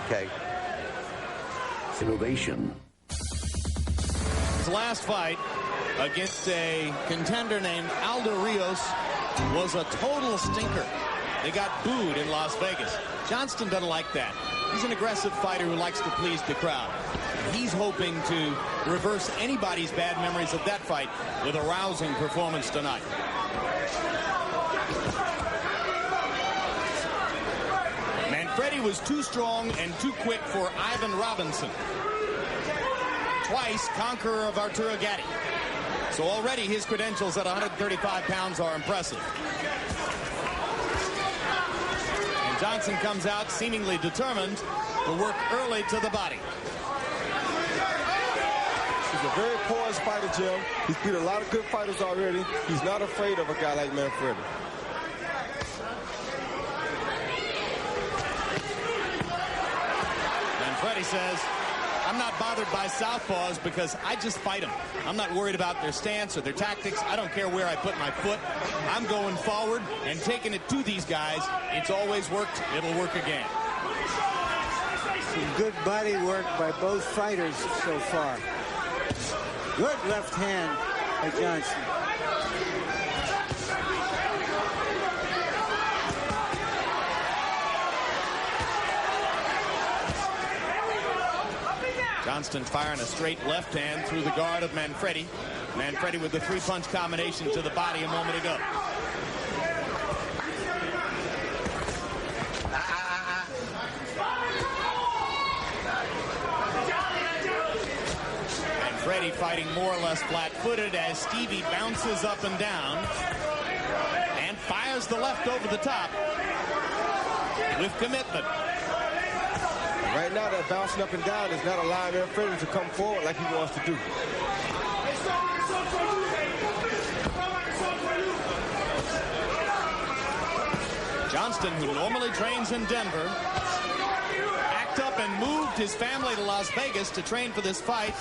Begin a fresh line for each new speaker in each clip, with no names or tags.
okay?
Innovation.
His last fight against a contender named Aldo Rios was a total stinker. They got booed in Las Vegas. Johnston doesn't like that. He's an aggressive fighter who likes to please the crowd. He's hoping to reverse anybody's bad memories of that fight with a rousing performance tonight. Manfredy was too strong and too quick for Ivan Robinson. Twice conqueror of Arturo Gatti. So already his credentials at 135 pounds are impressive. And Johnson comes out seemingly determined to work early to the body.
He's a very poised fighter, Jim. He's beat a lot of good fighters already. He's not afraid of a guy like Manfredy.
Manfredy says, I'm not bothered by southpaws because I just fight them. I'm not worried about their stance or their tactics. I don't care where I put my foot. I'm going forward and taking it to these guys. It's always worked. It'll work again.
Some good body work by both fighters so far. Good left hand by Johnston.
Johnston firing a straight left hand through the guard of Manfredy. Manfredy with the three-punch combination to the body a moment ago. Manfredy fighting more or less flat-footed as Stevie bounces up and down and fires the left over the top with commitment.
Right now, that bouncing up and down is not allowing Manfredy to come forward like he wants to do.
Johnston, who normally trains in Denver, packed up and moved his family to Las Vegas to train for this fight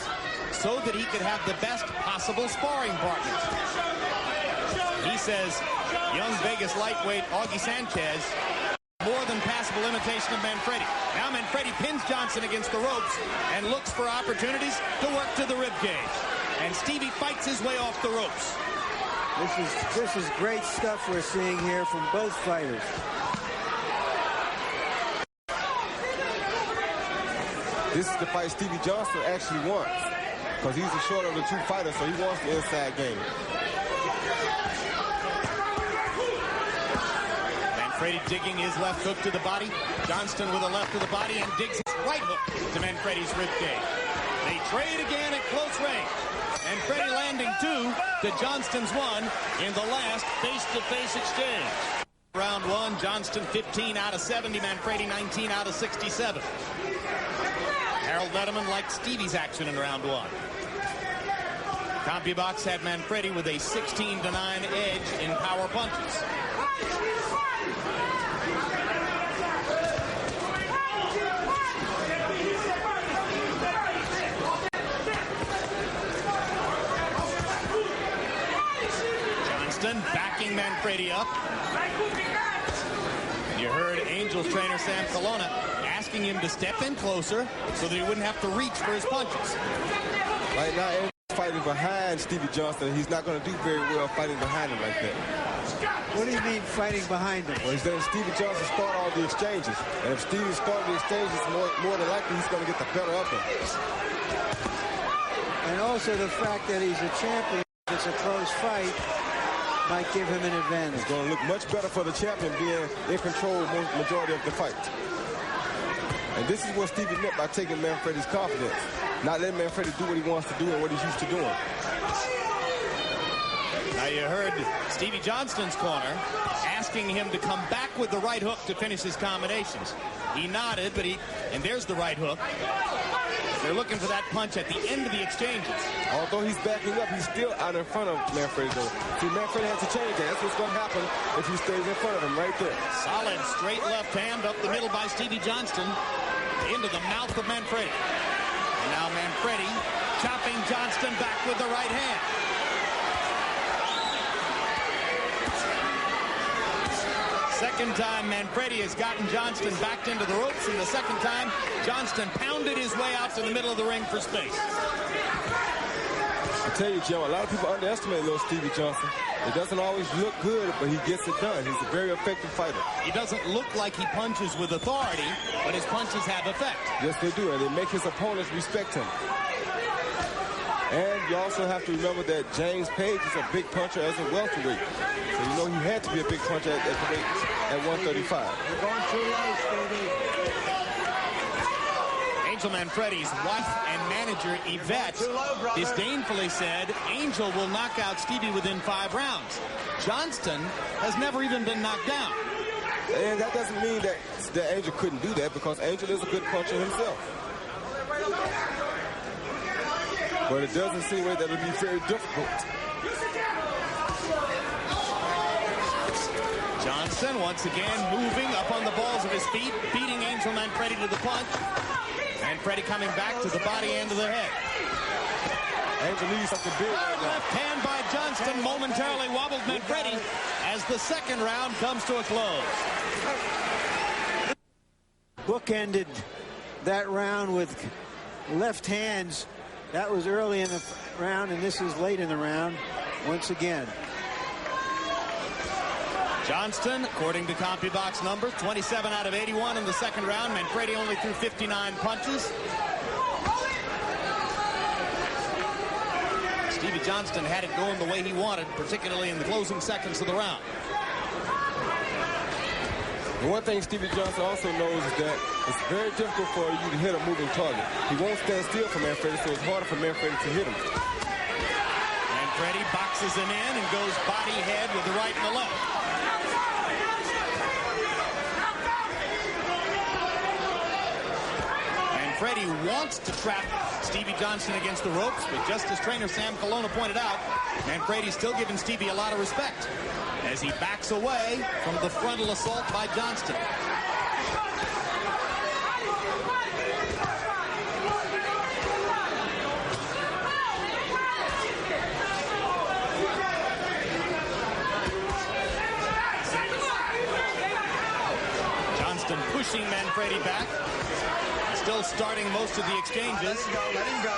so that he could have the best possible sparring partners. He says young Vegas lightweight Augie Sanchez more than passable imitation of Manfredy. Now Manfredy pins Johnson against the ropes and looks for opportunities to work to the ribcage. And Stevie fights his way off the ropes.
This is great stuff we're seeing here from both fighters.
This is the fight Stevie Johnston actually wants, because he's the shorter of the two fighters, so he wants the inside game.
Manfredy digging his left hook to the body. Johnston with a left to the body and digs his right hook to Manfredy's ribcage. They trade again at close range. Manfredy landing 2 to Johnston's 1 in the last face-to-face exchange. Round 1, Johnston 15 out of 70, Manfredy 19 out of 67. Harold Letterman liked Stevie's action in round 1. CompuBox had Manfredy with a 16-9 edge in power punches. Johnston backing Manfredy up. You heard Angel's trainer Sam Colonna asking him to step in closer so that he wouldn't have to reach for his punches.
Right now, Angel's fighting behind Stevie Johnston. He's not going to do very well fighting behind him like that.
What do you mean fighting behind him?
Well, he's letting Stevie Johnston start all the exchanges. And if Stevie started the exchanges, more than likely he's going to get the better of him.
And also the fact that he's a champion, it's a close fight, might give him an advantage.
It's going to look much better for the champion being in control of the majority of the fight. And this is what Stevie meant by taking Manfredy's confidence. Not letting Manfredy do what he wants to do and what he's used to doing.
Now you heard Stevie Johnston's corner asking him to come back with the right hook to finish his combinations. He nodded, and there's the right hook. They're looking for that punch at the end of the exchanges.
Although he's backing up, he's still out in front of Manfredy, though. See, Manfredy has to change that. That's what's going to happen if he stays in front of him right there.
Solid straight left hand up the middle by Stevie Johnston into the mouth of Manfredy. And now Manfredy chopping Johnston back with the right hand. Second time Manfredy has gotten Johnston backed into the ropes, and the second time Johnston pounded his way out to the middle of the ring for space.
I tell you, Jim, a lot of people underestimate little Stevie Johnston. It doesn't always look good, but he gets it done. He's a very effective fighter.
He doesn't look like he punches with authority, but his punches have effect.
Yes, they do, and they make his opponents respect him. And you also have to remember that James Page is a big puncher as a welterweight. So you know he had to be a big puncher at 135.
You're going too low, Stevie.
Angel Manfredy's wife and manager, Yvette, disdainfully said Angel will knock out Stevie within 5 rounds. Johnston has never even been knocked down.
And that doesn't mean that Angel couldn't do that, because Angel is a good puncher himself. But it doesn't seem like that would be very difficult.
Johnston once again moving up on the balls of his feet, beating Angel Manfredy to the punch. Manfredy coming back to the body and to the head.
Angel needs something big right now.
Left hand by Johnston momentarily wobbled Manfredy as the second round comes to a close.
Bookended that round with left hands. That was early in the round, and this is late in the round once again.
Johnston, according to CompuBox numbers, 27 out of 81 in the second round. Manfredy only threw 59 punches. Stevie Johnston had it going the way he wanted, particularly in the closing seconds of the round.
The one thing Stevie Johnston also knows is that it's very difficult for you to hit a moving target. He won't stand still for Manfredy, so it's harder for Manfredy to hit him.
Manfredy boxes him in and goes body head with the right and the left. Manfredy wants to trap Stevie Johnston against the ropes, but just as trainer Sam Colonna pointed out, Manfredy's still giving Stevie a lot of respect as he backs away from the frontal assault by Johnston. Johnston pushing Manfredy back, still starting most of the exchanges.
Let him go.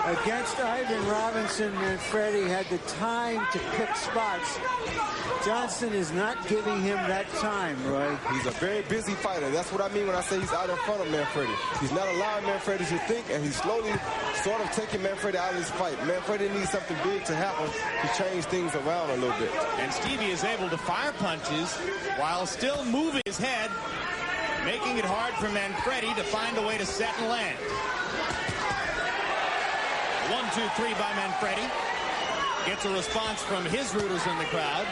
Against Ivan Robinson, Manfredy had the time to pick spots. Johnston is not giving him that time, Roy.
He's a very busy fighter. That's what I mean when I say he's out in front of Manfredy. He's not allowing Manfredy to think, and he's slowly sort of taking Manfredy out of his fight. Manfredy needs something big to happen to change things around a little bit.
And Stevie is able to fire punches while still moving his head, making it hard for Manfredy to find a way to set and land. 1-2-3 by Manfredy. Gets a response from his rooters in the crowd.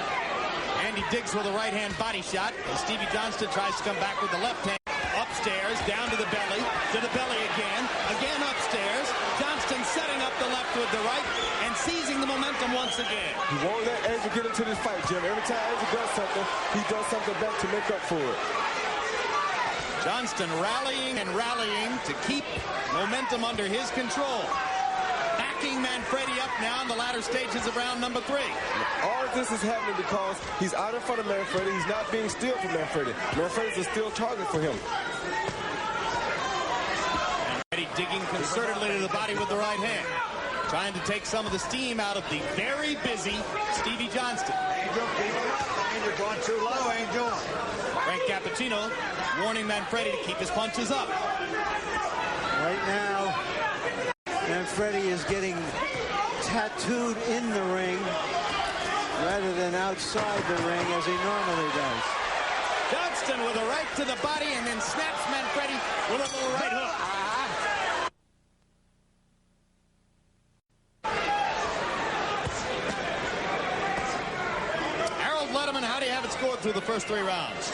And he digs with a right-hand body shot as Stevie Johnston tries to come back with the left hand. Upstairs, down to the belly again upstairs. Johnston setting up the left with the right and seizing the momentum once again.
He won't let Angel get into this fight, Jim. Every time Angel does something, he does something back to make up for it.
Johnston rallying and rallying to keep momentum under his control. Backing Manfredy up now in the latter stages of round number 3.
All of this is happening because he's out in front of Manfredy. He's not being still for Manfredy. Manfredy's a still target for him.
Manfredy digging concertedly to the body with the right hand, trying to take some of the steam out of the very busy Stevie Johnston.
You're going too low, Angel.
Frank Cappuccino warning Manfredy to keep his punches up.
Right now, Manfredy is getting tattooed in the ring rather than outside the ring as he normally does.
Johnston with a right to the body and then snaps Manfredy with a little right hook. Harold Letterman, how do you have it scored through the first 3 rounds?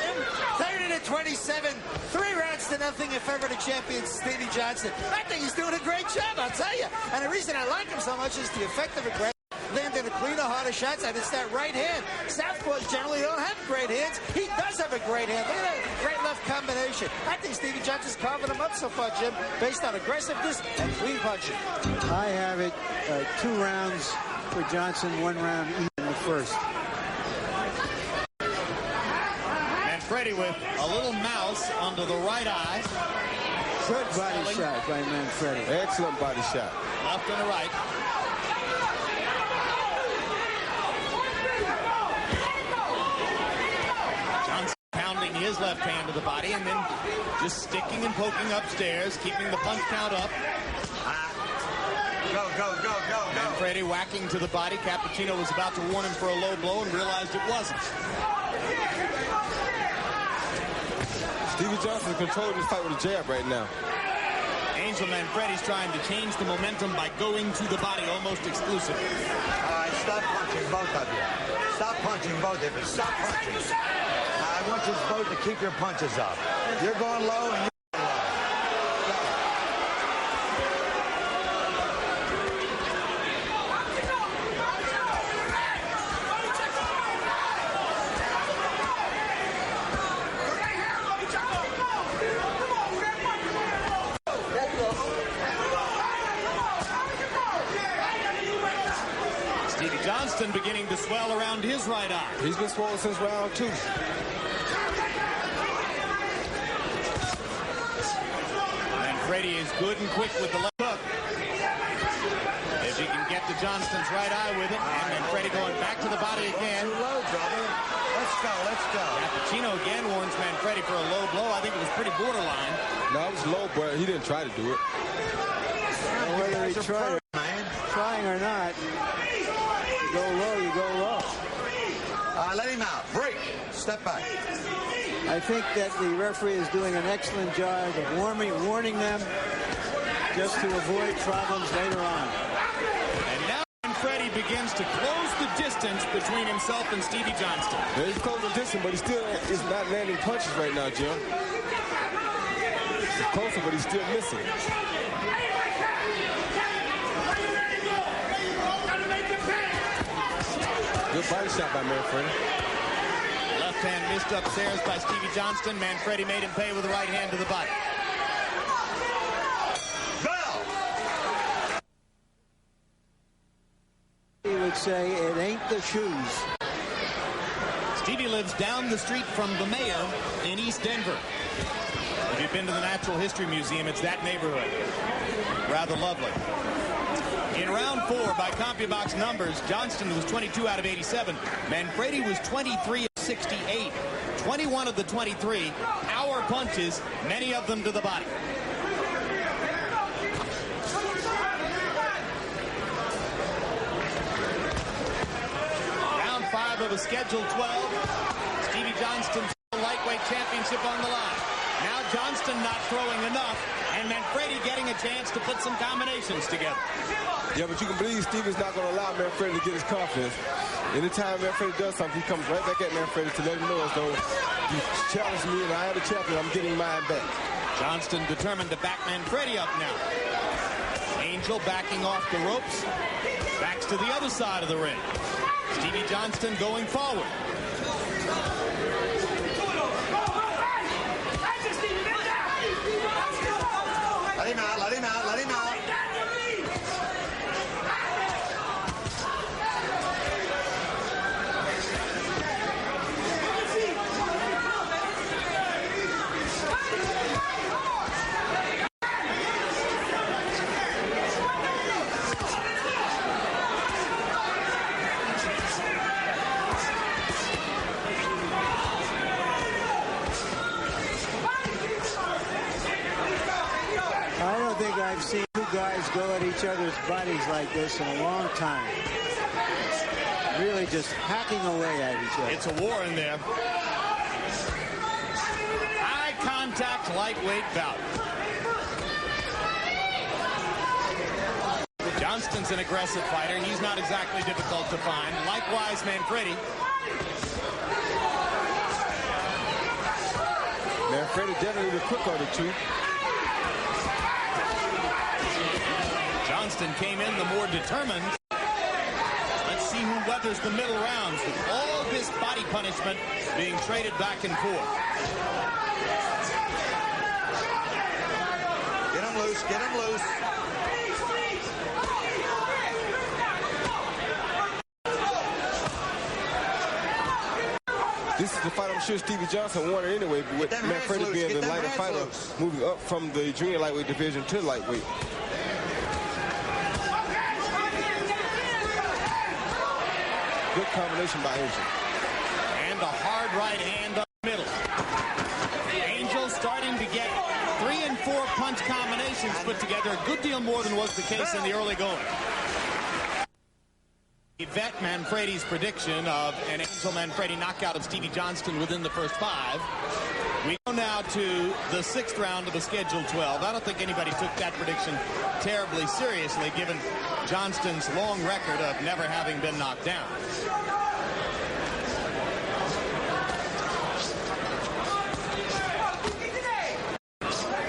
30-27, 3 rounds to nothing in favor of the champion, Stevie Johnston. I think he's doing a great job, I'll tell you. And the reason I like him so much is the effective aggression, landing the cleaner, harder shots, and it's that right hand. Southpaws generally don't have great hands. He does have a great hand. Look at that great left combination. I think Stevie Johnston's carving him up so far, Jim, based on aggressiveness and clean punching.
I have it 2 rounds for Johnson, 1 round even. The first.
Manfredy with a little mouse under the right eye.
Good body shot by Manfredy.
Excellent body shot.
Left and a right. Johnson pounding his left hand to the body and then just sticking and poking upstairs, keeping the punch count up.
Go, go, go, go, go.
Manfredy whacking to the body. Cappuccino was about to warn him for a low blow and realized it wasn't.
Stevie Johnston controlling this fight with a jab right now.
Angel Manfredy's trying to change the momentum by going to the body almost exclusively.
All right, stop punching, both of you. Stop punching, both of you. Stop punching. I want you both to keep your punches up. You're going low and you're going low.
Stevie Johnston beginning to swell around his right eye.
He's been swollen since round 2.
Manfredy is good and quick with the left hook. If he can get to Johnston's right eye with it, and Manfredy going back to the body again.
Too low, brother. Let's go, let's go.
Cappuccino again warns Manfredy for a low blow. I think it was pretty borderline.
No, it was low, but he didn't try to do it.
Whether he trying or not, you go low, you go low.
Let him out. Break. Step back.
I think that the referee is doing an excellent job of warning them just to avoid problems later on.
And now Manfredy begins to close the distance between himself and Stevie Johnston.
Yeah, he's closing the distance, but he still is not landing punches right now, Jim. He's closer, but he's still missing. Good body shot by Manfredy.
Left hand missed upstairs by Stevie Johnston. Manfredy made him pay with the right hand to the body.
He would say it ain't the shoes.
Stevie lives down the street from the mayor in East Denver. If you've been to the Natural History Museum, it's that neighborhood. Rather lovely. In round 4, by CompuBox numbers, Johnston was 22 out of 87. Manfredy was 23 of 68. 21 of the 23 power punches, many of them to the body. Round 5 of a scheduled 12. Stevie Johnston's lightweight championship on the line. Now Johnston not throwing enough, and Manfredy getting a chance to put some combinations together.
Yeah, but you can believe Stevie's not going to allow Manfredy to get his confidence. Anytime Manfredy does something, he comes right back at Manfredy to let him know as though you challenged me and I am the champion, I'm getting mine back.
Johnston determined to back Manfredy up now. Angel backing off the ropes. Backs to the other side of the ring. Stevie Johnston going forward.
Let him out, let him out, let him out.
I've seen two guys go at each other's bodies like this in a long time. Really just hacking away at each other.
It's a war in there. Eye contact lightweight bout. Johnston's an aggressive fighter. He's not exactly difficult to find. Likewise, Manfredy.
Manfredy definitely the quick on the two.
Johnston came in the more determined. Let's see who weathers the middle rounds with all this body punishment being traded back and forth.
Get him loose, get him loose.
This is the fight I'm sure Stevie Johnston wanted anyway, but with Manfredy being the lighter fighter, moving up from the junior lightweight division to lightweight. Good combination by Angel.
And a hard right hand up the middle. Angel starting to get 3 and 4 punch combinations put together, a good deal more than was the case in the early going. Vet Manfredy's prediction of an Angel Manfredy knockout of Stevie Johnston within the first 5. We go now to the 6th round of the scheduled 12. I don't think anybody took that prediction terribly seriously, given Johnston's long record of never having been knocked down.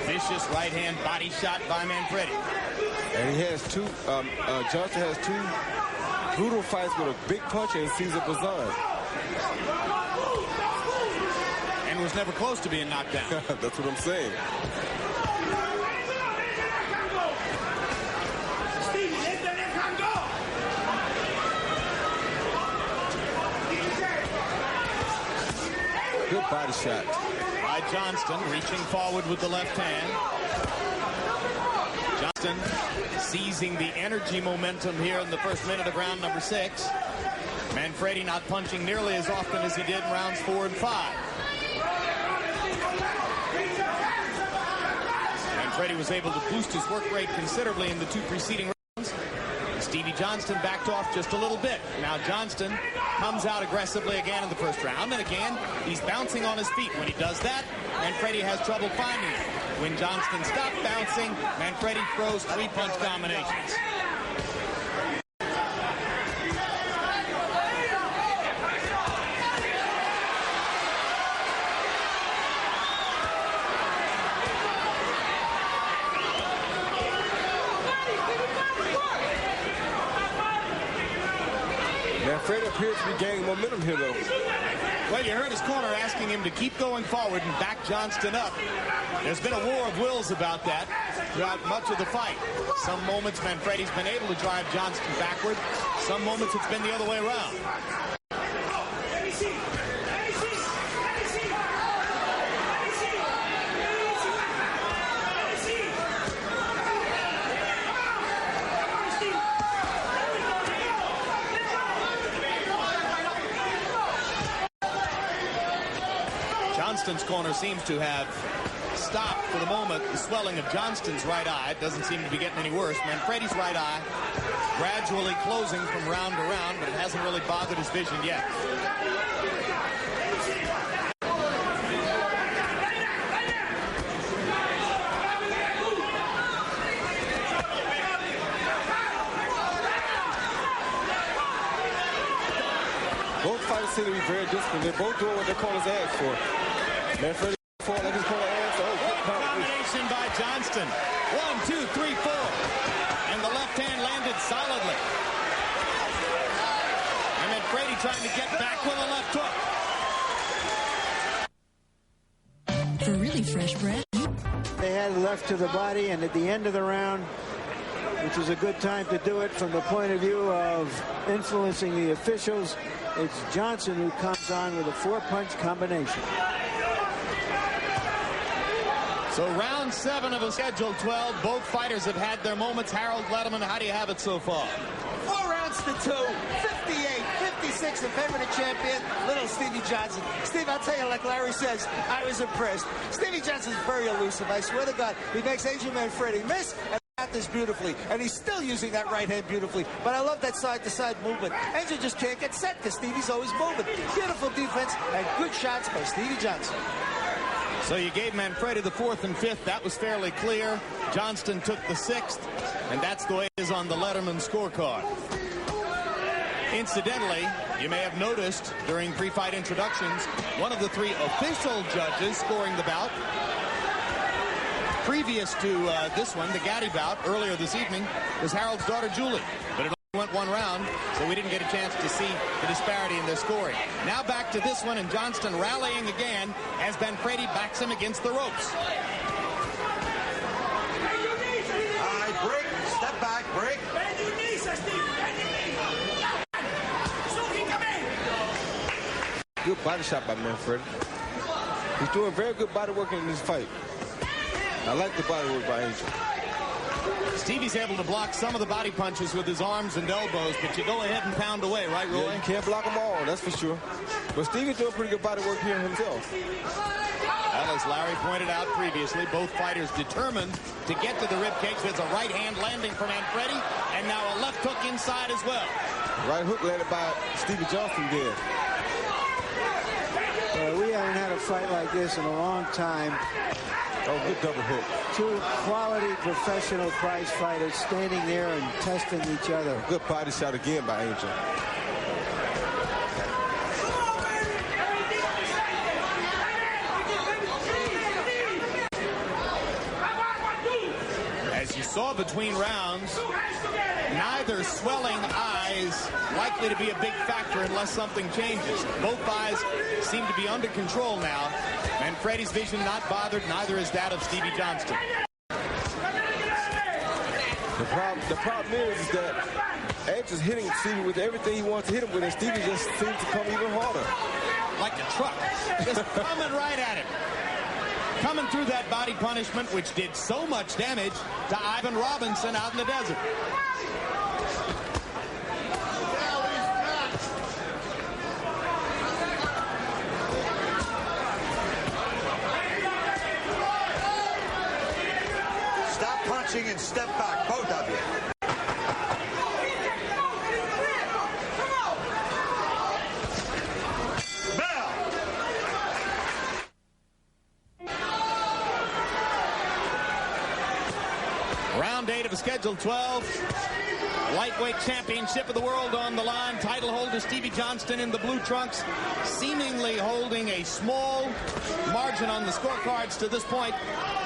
Vicious right hand body shot by Manfredy.
And he has two, Johnston has 2 brutal fights with a big puncher in Cesar Bazan.
And was never close to being knocked down.
That's what I'm saying. Good body shot.
By Johnston, reaching forward with the left hand. Johnston seizing the energy momentum here in the first minute of round number 6. Manfredy not punching nearly as often as he did in rounds 4 and 5. Manfredy was able to boost his work rate considerably in the 2 preceding rounds. Stevie Johnston backed off just a little bit. Now Johnston comes out aggressively again in the first round, and again he's bouncing on his feet. When he does that, Manfredy has trouble finding it. When Johnston stopped bouncing, Manfredy throws 3 punch combinations.
Manfredy appears to be gaining momentum here, though.
Well, you heard his corner asking him to keep going forward and back Johnston up. There's been a war of wills about that throughout much of the fight. Some moments Manfredy's been able to drive Johnston backward. Some moments it's been the other way around. Johnston's corner seems to have stopped for the moment the swelling of Johnston's right eye. It doesn't seem to be getting any worse. Manfredy's right eye gradually closing from round to round, but it hasn't really bothered his vision yet.
Both fighters seem to be very disciplined. They're both doing what their corners ask for. Manfredy falling like his corner asked. Oh, good
combination by Johnston. 1, 2, 3, 4. And the left hand landed solidly. And Manfredy trying to get back with a left hook.
For really fresh bread.
They had left to the body, and at the end of the round, which is a good time to do it from the point of view of influencing the officials, it's Johnston who comes on with a 4-punch combination.
So round 7 of a scheduled 12. Both fighters have had their moments. Harold Letterman, how do you have it so far?
4 rounds to 2, 58-56 in favor of the champion, little Stevie Johnston. Steve, I'll tell you, like Larry says, I was impressed. Stevie Johnston's very elusive. I swear to God, he makes Angel Manfredy miss and got this beautifully, and he's still using that right hand beautifully. But I love that side-to-side movement. Angel just can't get set because Stevie's always moving. Beautiful defense and good shots by Stevie Johnston.
So you gave Manfredy the 4th and 5th. That was fairly clear. Johnston took the 6th, and that's the way it is on the Letterman scorecard. Incidentally, you may have noticed during pre-fight introductions, one of the 3 official judges scoring the bout, previous to this one, the Gaddy bout, earlier this evening, was Harold's daughter, Julie. But it only went 1 round, so we didn't get a chance to see the disparity in their scoring. Now back to this one, and Johnston rallying again as Manfredy backs him against the ropes.
All right, break, step back, break.
Good body shot by Manfredy. He's doing very good body work in this fight. I like the body work by Angel.
Stevie's able to block some of the body punches with his arms and elbows, but you go ahead and pound away, right, Roy?
Yeah, you can't block them all, that's for sure. But Stevie's doing pretty good body work here himself.
Well, as Larry pointed out previously, both fighters determined to get to the ribcage. There's a right hand landing from Manfredy, and now a left hook inside as well.
Right hook landed by Stevie Johnston there.
We haven't had a fight like this in a long time.
Oh, good double hook.
Two quality professional prize fighters standing there and testing each other.
Good body shot again by Angel.
As you saw between rounds, neither swelling eyes likely to be a big factor unless something changes. Both eyes seem to be under control now. Manfredy's vision not bothered, neither is that of Stevie Johnston.
The problem is that Angel's hitting Stevie with everything he wants to hit him with, and Stevie just seems to come even harder.
Like a truck, just coming right at him. Coming through that body punishment, which did so much damage to Ivan Robinson out in the desert.
Stop punching and step back, both of you.
Round 8 of a scheduled 12. Lightweight championship of the world on the line. Title holder Stevie Johnston in the blue trunks, seemingly holding a small margin on the scorecards to this point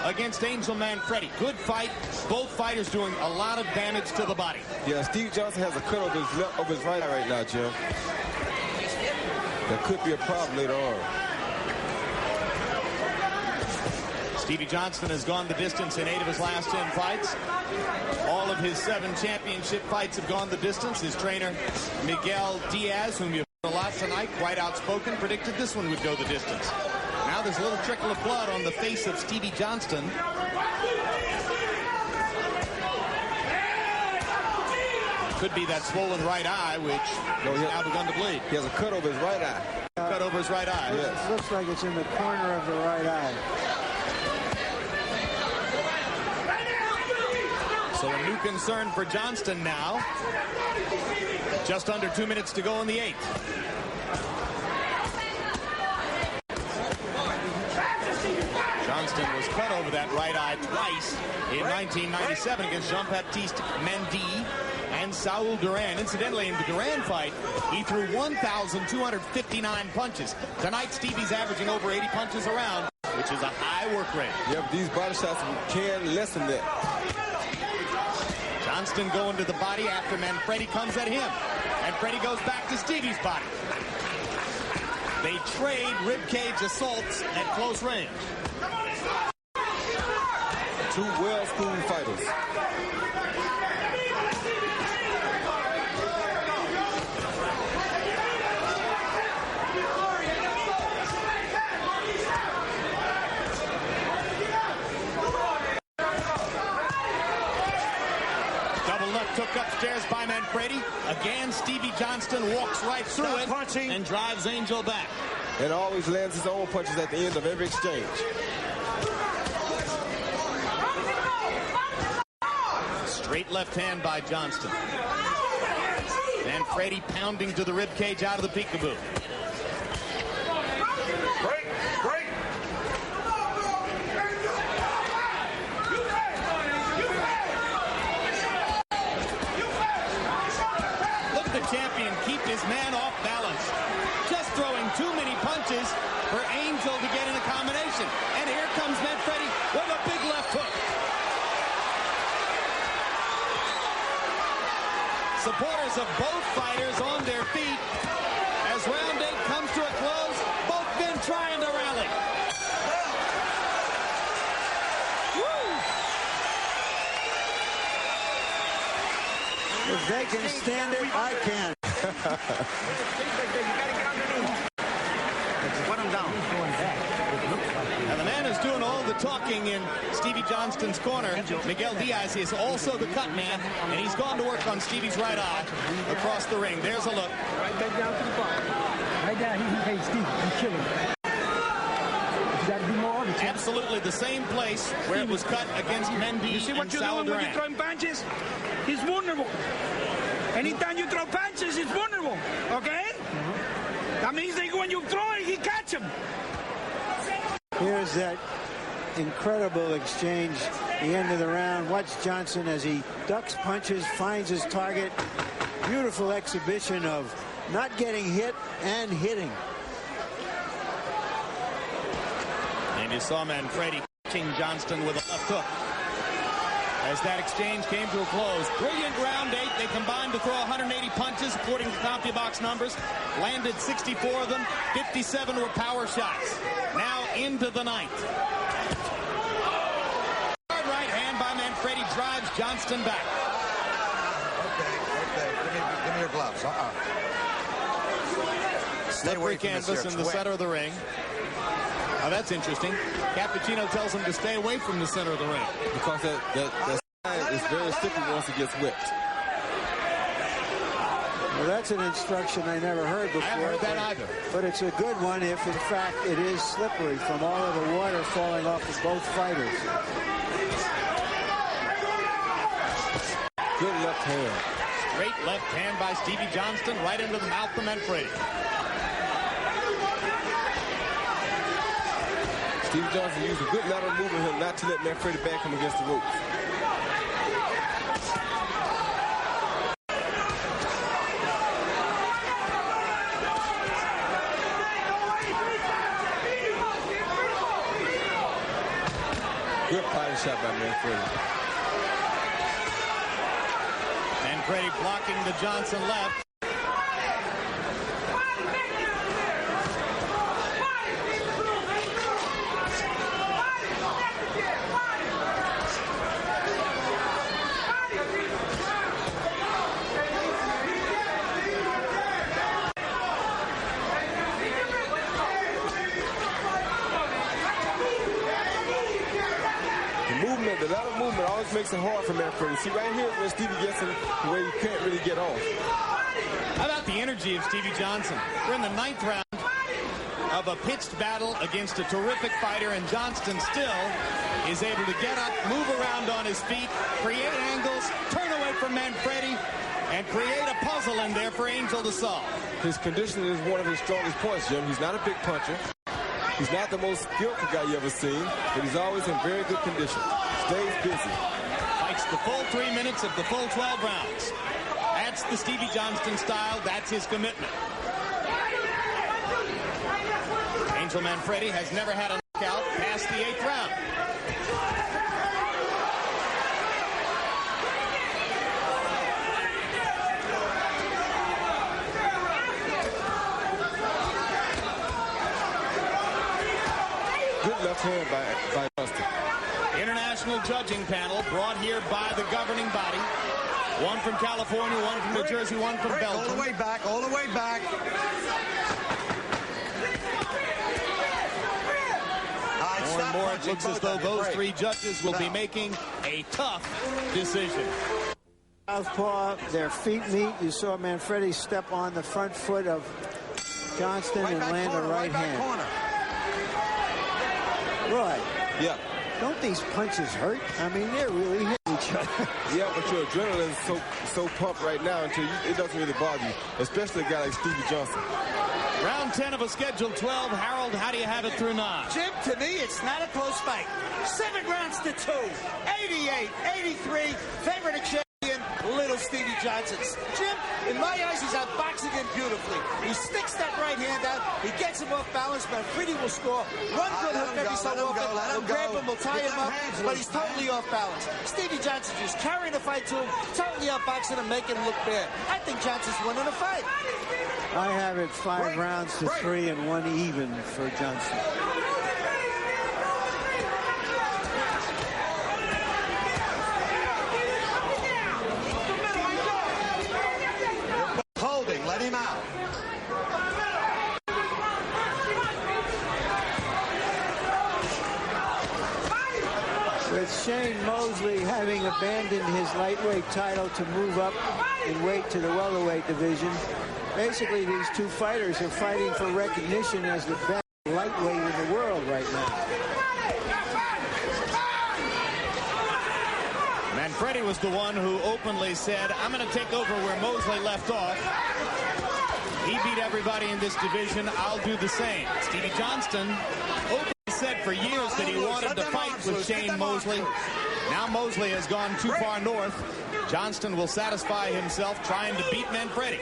against Angel Manfredy. Good fight. Both fighters doing a lot of damage to the body.
Yeah, Stevie Johnston has a cut over his right eye right now, Jim. That could be a problem later on.
Stevie Johnston has gone the distance in 8 of his last 10 fights. All of his 7 championship fights have gone the distance. His trainer, Miguel Diaz, whom you've heard a lot tonight, quite outspoken, predicted this one would go the distance. Now there's a little trickle of blood on the face of Stevie Johnston. Could be that swollen right eye, which has now begun to bleed.
He has a cut over his right eye.
Cut over his right eye.
Yes.
It looks like it's in the corner of the right eye.
So a new concern for Johnston now. Just under 2 minutes to go in the 8th. Johnston was cut over that right eye twice in 1997 against Jean-Baptiste Mendy and Saul Duran. Incidentally, in the Duran fight, he threw 1,259 punches. Tonight, Stevie's averaging over 80 punches around, which is a high work rate.
Yeah, but these body shots can lessen that.
Johnston going to the body after Manfredy comes at him. Manfredy goes back to Stevie's body. They trade ribcage assaults at close range.
Two well-schooled fighters.
Took upstairs by Manfredy. Again, Stevie Johnston walks right through it and drives Angel back.
And always lands his own punches at the end of every exchange.
Straight left hand by Johnston. Manfredy pounding to the ribcage out of the peekaboo.
Break, break.
Champion keep his man off balance. Just throwing too many punches for Angel to get in a combination. And here comes Manfredy with a big left hook. Supporters of both fighters on their feet. As round 8 comes to a close, both men trying to rally.
If they can stand it, I can.
Put him down.
Now the man who's doing all the talking in Stevie Johnston's corner, Miguel Diaz, is also the cut man, and he's gone to work on Stevie's right eye across the ring. There's a look.
Right back down to the bottom. Right down. Hey, Steve, you killing him. You got to do more of it.
Absolutely the same place where it was cut against Mendy.
You see what you're doing when you're throwing punches? He's vulnerable. Anytime you throw punches, he's vulnerable. Okay? That means that when you throw it, he catch him.
Here's that incredible exchange, the end of the round. Watch Johnston as he ducks punches, finds his target. Beautiful exhibition of not getting hit and hitting.
And you saw Manfredy catching Johnston with a left hook. As that exchange came to a close. Brilliant round 8. They combined to throw 180 punches, according to CompuBox numbers. Landed 64 of them. 57 were power shots. Now into the 9th. Hard right hand by Manfredy drives Johnston back.
Okay. Give me your gloves. Stay away from
canvas in the center of the ring. Now that's interesting. Cappuccino tells him to stay away from the center of the ring.
Because that side is very slippery once it gets whipped.
Well, that's an instruction I never heard before.
I haven't heard that either.
But it's a good one if, in fact, it is slippery from all of the water falling off of both fighters.
Good left hand.
Great left hand by Stevie Johnston right into the mouth of Manfredy.
Stevie Johnston used a good lateral movement here not to let Manfredy back him against the ropes. Good body shot by Manfredy.
Manfredy blocking the Johnson left.
The lateral movement always makes it hard for Manfredy. See, right here is where Stevie gets him the way you can't really get off.
How about the energy of Stevie Johnston? We're in the 9th round of a pitched battle against a terrific fighter, and Johnston still is able to get up, move around on his feet, create angles, turn away from Manfredy, and create a puzzle in there for Angel to solve.
His conditioning is one of his strongest points, Jim. He's not a big puncher. He's not the most skillful guy you ever seen, but he's always in very good condition. Stays busy.
Fights the full 3 minutes of the full 12 rounds. That's the Stevie Johnston style. That's his commitment. Angel Manfredy has never had a knockout past the 8th round.
Good left hand by Johnston.
International judging panel brought here by the governing body. One from California, one from New Jersey, one from Belgium.
All the way back, all the way back.
More and more, it looks as though those 3 judges will be making a tough decision.
Southpaw, their feet meet. You saw Manfredy step on the front foot of Johnston and land a right hand. Roy.
Yeah.
Don't these punches hurt? I mean, they're really hitting each other.
Yeah, but your adrenaline is so pumped right now until it doesn't really bother you, especially a guy like Stevie Johnston.
Round 10 of a scheduled 12. Harold, how do you have it through 9?
Jim, to me, it's not a close fight. 7 rounds to 2. 88-83. Favorite of champion, little Stevie Johnston. Jim, in my eyes, he's outboxing him beautifully. He sticks that right hand out. He gets him off balance. Manfredy will score. One good hook every so often. He'll grab him, will tie him up, but he's totally off balance. Stevie Johnston just carrying the fight to him, totally outboxing him, making him look bad. I think Johnston's winning the fight.
I have it 5 rounds to 3 and 1 even for Johnston.
Holding, let him out.
with Shane Mosley having abandoned his lightweight title to move up in weight to the welterweight division. Basically, these two fighters are fighting for recognition as the best lightweight in the world right now.
Manfredy was the one who openly said, I'm going to take over where Mosley left off. He beat everybody in this division. I'll do the same. Stevie Johnston openly said for years that he wanted to fight with Shane Mosley. Now Mosley has gone too far north. Johnston will satisfy himself trying to beat Manfredy.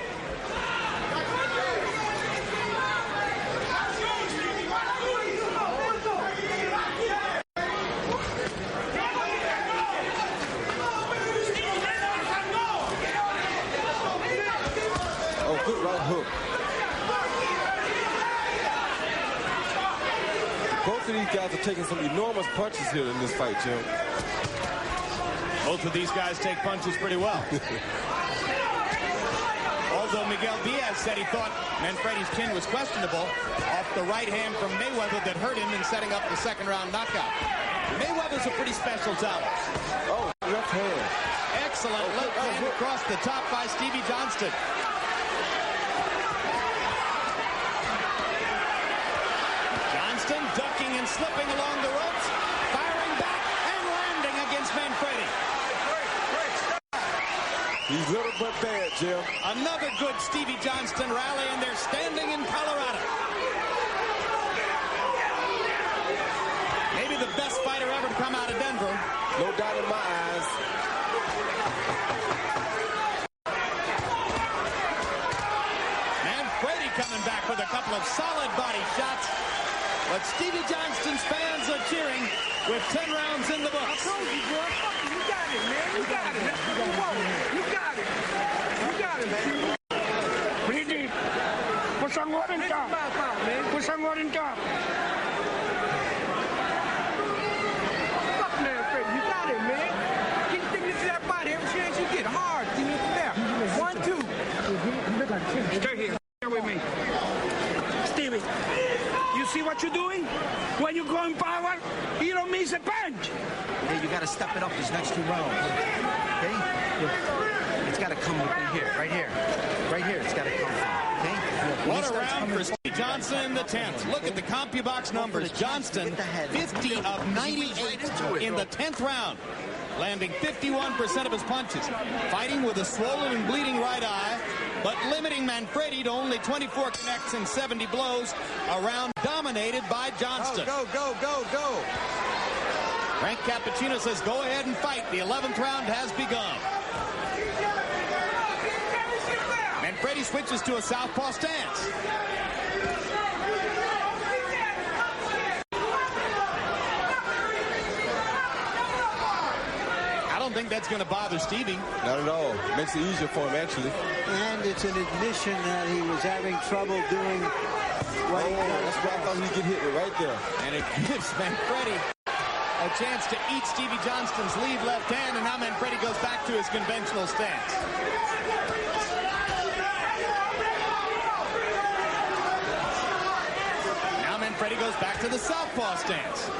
Oh, good right hook. Both of these guys are taking some enormous punches here in this fight, Jim.
Both of these guys take punches pretty well. Although Miguel Diaz said he thought Manfredy's chin was questionable off the right hand from Mayweather that hurt him in setting up the second round knockout. Mayweather's a pretty special talent.
Oh, left hand.
Excellent left hand across the top by Stevie Johnston. Johnston ducking and slipping along the ropes, firing back and landing against Manfredy.
He's little but bad, Jim.
Another good Stevie Johnston rally, and they're standing in Colorado. Maybe the best fighter ever to come out of Denver.
No doubt in my eyes.
Manfredy coming back with a couple of solid body shots. But Stevie Johnston's fans are cheering with 10 rounds in the books.
I told you, boy. You got it, man. You got it. That's what you want. You got it. You got it, man. Brady, put some water in top. Put some water in top. Fuck, man, Fred. You got it, man. Get the thing into that body. Every chance you get hard. Give me there. 1, 2. Stay here. Stay with me. Stevie. You see what you're doing? When you're going power, you don't miss a punch.
Yeah, you got to step it up these next 2 rounds. Okay? It's got to come from here, right here. Right here, it's got to come from. Okay?
What a round for Stevie Johnston in the 10th. Look at the CompuBox numbers. Johnston, 50 of 98 in the 10th round, landing 51% of his punches, fighting with a swollen and bleeding right eye, but limiting Manfredy to only 24 connects and 70 blows, a round dominated by Johnston.
Go, go, go, go, go.
Frank Cappuccino says, go ahead and fight. The 11th round has begun. Manfredy switches to a southpaw stance. I don't think that's going to bother Stevie.
Not at all. Makes it easier for him, actually.
And it's an admission that he was having trouble doing what he does.
That's why I thought he'd get hit with right there.
And it gives Manfredy a chance to eat Stevie Johnston's lead left hand, and now Manfredy goes back to his conventional stance. Now Manfredy goes back to the southpaw stance.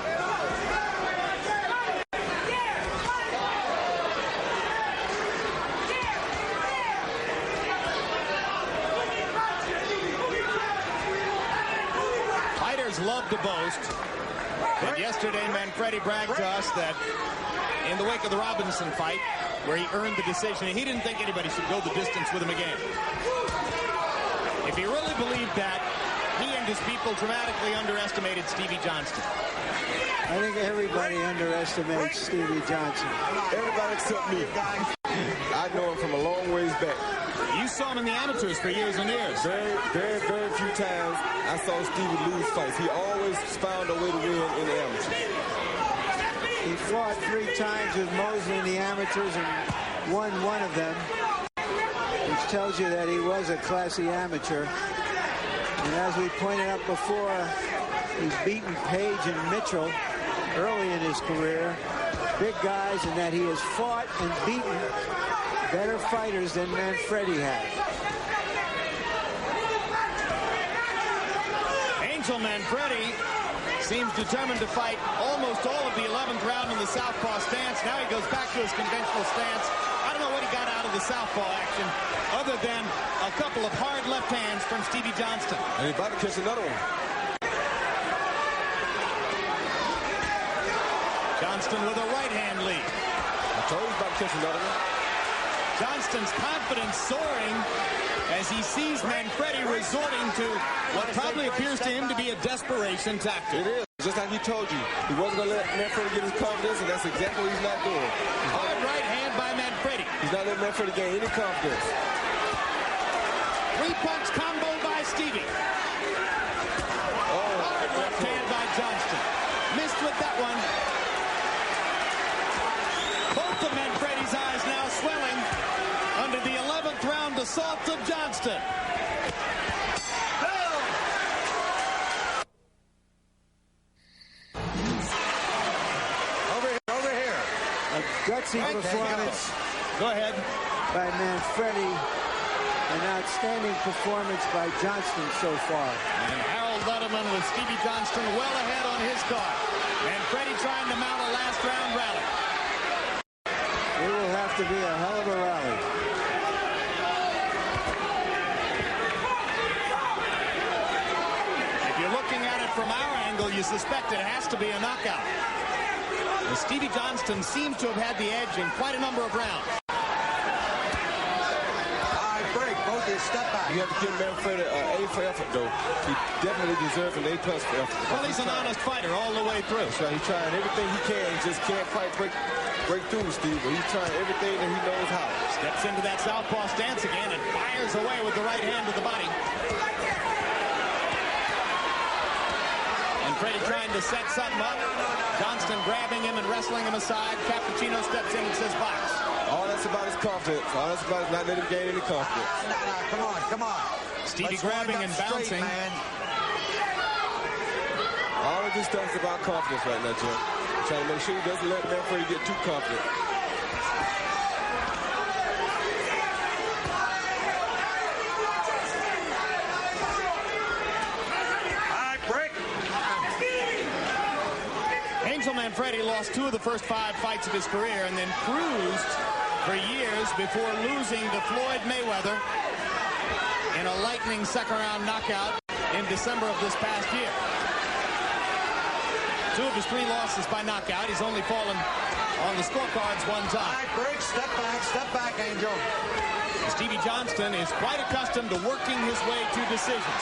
Fighters love to boast. But yesterday, Manfredy bragged to us that in the wake of the Robinson fight, where he earned the decision, he didn't think anybody should go the distance with him again. If he really believed that, he and his people dramatically underestimated Stevie Johnston.
I think everybody underestimates Stevie Johnston.
Everybody except me. I know him from a long ways back.
You saw him in the amateurs for years and years.
Very, very, very few times I saw Stevie lose fights. He always found a way to win in the amateurs.
He fought 3 times with Mosley in the amateurs and won 1 of them, which tells you that he was a classy amateur. And as we pointed out before, he's beaten Page and Mitchell early in his career. Big guys, and that he has fought and beaten better fighters than Manfredy had.
Angel Manfredy Seems determined to fight almost all of the 11th round in the southpaw stance. Now he goes back to his conventional stance. I don't know what he got out of the southpaw action other than a couple of hard left hands from Stevie Johnston.
And he's about to catch another one.
Johnston with a right hand lead.
I told you he's about to catch another one.
Johnston's confidence soaring as he sees Manfredy resorting to what probably appears to him to be a desperation tactic.
It is. Just like he told you. He wasn't going to let Manfredy get his confidence, and that's exactly what he's not doing.
Hard right hand by Manfredy.
He's not letting Manfredy gain any confidence.
Three-punch combo by Stevie. Hard left hand by Johnston. Missed with that one. Both of Manfredy's eyes now swelling under the 11th round assault of Johnston.
Over here.
A gutsy performance.
Go ahead.
By Manfredy. An outstanding performance by Johnston so far.
And Harold Letterman with Stevie Johnston well ahead on his card. Manfredy trying to mount a last round rally.
It will have to be a hell of a rally.
If you're looking at it from our angle, you suspect it has to be a knockout. Well, Stevie Johnston seems to have had the edge in quite a number of rounds.
Break, both his step back.
You have to give Manfredy an A for effort, though. He definitely deserves an A+ for effort.
Well, he's an honest fighter all the way through.
That's right. He's trying everything he can. He just can't quite break through, Steve. But he's trying everything that he knows how.
Steps into that southpaw stance again and fires away with the right hand to the body. And Manfredy trying to set something up. Johnston grabbing him and wrestling him aside. Cappuccino steps in and says box.
All that's about is confidence. All that's about is not letting him gain any confidence.
Come on.
Stevie grabbing and bouncing.
Man.
All of this stuff is about confidence right now, Jim. Trying to make sure he doesn't let Manfredy get too confident.
Angel Manfredy lost 2 of the first 5 fights of his career and then cruised for years before losing to Floyd Mayweather in a lightning second-round knockout in December of this past year. 2 of his 3 losses by knockout. He's only fallen on the scorecards 1 time.
Break, step back, Angel.
Stevie Johnston is quite accustomed to working his way to decisions.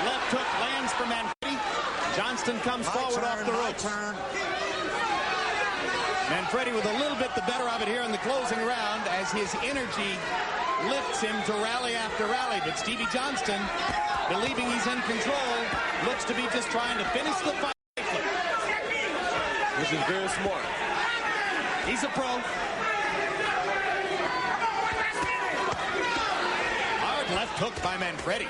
Left hook lands for Manfredy. Johnston comes forward off the ropes. Manfredy with a little bit the better of it here in the closing round as his energy lifts him to rally after rally. But Stevie Johnston, believing he's in control, looks to be just trying to finish the fight.
Which is very smart.
He's a pro. Hard left hook by Manfredy.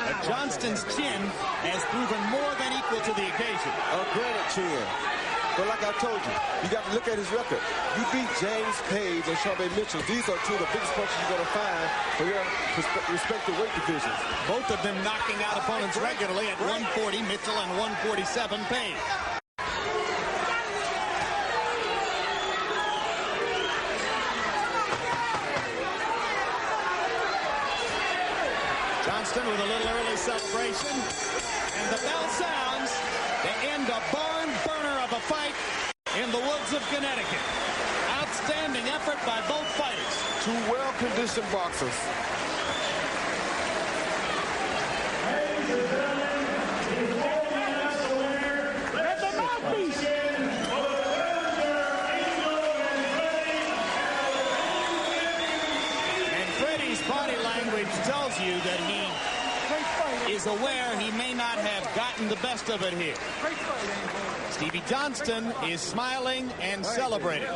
But Johnston's chin has proven more than equal to the occasion.
A granite chin. But like I told you, you got to look at his record. You beat James Page and Sharpe Mitchell. These are 2 of the biggest punches you're going to find for your respective weight divisions.
Both of them knocking out opponents regularly at 140, Mitchell, and 147, Page. Johnston with a little early celebration. And the bell sounds to end a barn burner of a fight in the woods of Connecticut. Outstanding effort by both fighters.
2 well-conditioned boxers.
Manfredy's body language tells you that he is aware he may not have gotten the best of it here. Stevie Johnston is smiling and celebrating.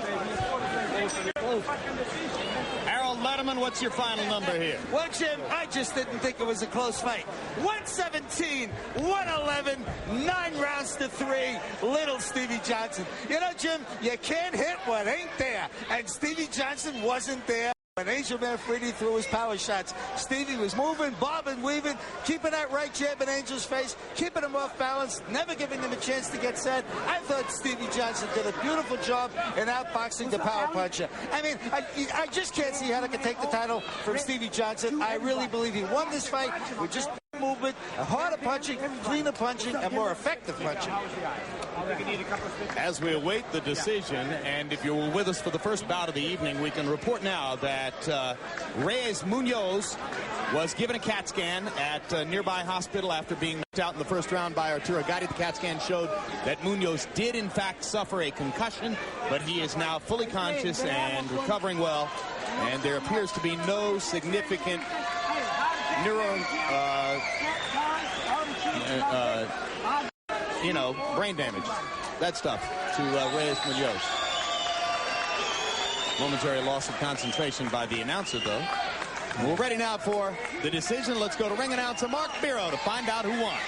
Harold Letterman, what's your final number here?
Well, Jim, I just didn't think it was a close fight. 117, 111, 9 rounds to 3. Little Stevie Johnston. You know, Jim, you can't hit what ain't there. And Stevie Johnston wasn't there. When Angel Manfredy threw his power shots, Stevie was moving, bobbing, weaving, keeping that right jab in Angel's face, keeping him off balance, never giving him a chance to get set. I thought Stevie Johnston did a beautiful job in outboxing the power puncher. I mean, I just can't see how they can take the title from Stevie Johnston. I really believe he won this fight with just movement, harder punching, cleaner punching, and more effective punching.
As we await the decision, and if you were with us for the first bout of the evening, we can report now that Reyes Munoz was given a CAT scan at a nearby hospital after being knocked out in the first round by Arturo Gatti. The CAT scan showed that Munoz did in fact suffer a concussion, but he is now fully conscious and recovering well, and there appears to be no significant brain damage, that stuff, to Reyes Munoz. Momentary loss of concentration by the announcer, though. We're ready now for the decision. Let's go to ring announcer Mark Biro to find out who won.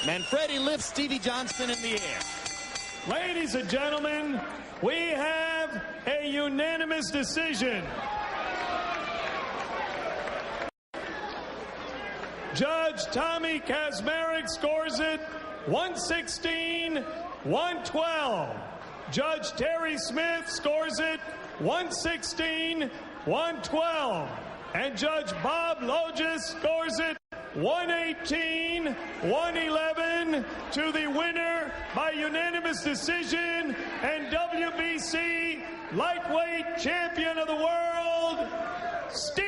Manfredy lifts Stevie Johnston in the air.
Ladies and gentlemen, we have a unanimous decision. Judge Tommy Kazmarek scores it 116-112. Judge Terry Smith scores it 116-112. And Judge Bob Logis scores it 118-111 to the winner by unanimous decision and WBC lightweight champion of the world, Stevie